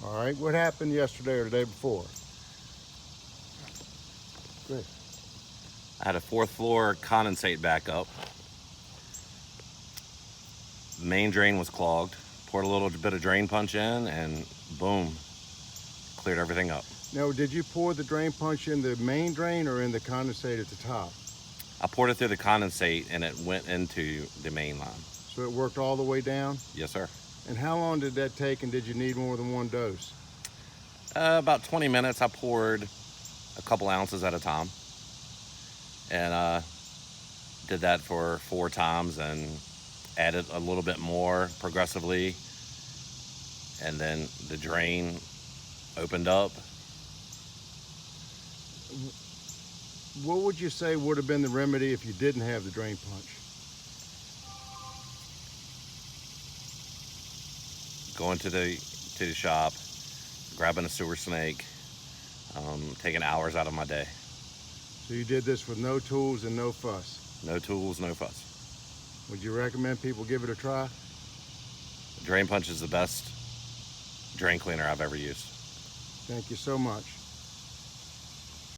All right, what happened yesterday or the day before? Good. I had a 4th floor condensate backup. The main drain was clogged. Poured a little bit of drain punch in and boom, cleared everything up. Now, did you pour the drain punch in the main drain or in the condensate at the top? I poured it through the condensate and it went into the main line. So it worked all the way down? Yes, sir. And how long did that take, and did you need more than one dose? About 20 minutes. I poured a couple ounces at a time. And did that for 4 times and added a little bit more progressively. And then the drain opened up. What would you say would have been the remedy if you didn't have the drain punch? Going to the shop, grabbing a sewer snake, taking hours out of my day. So you did this with no tools and no fuss. No tools, no fuss. Would you recommend people give it a try? Drain punch is the best drain cleaner I've ever used. Thank you so much.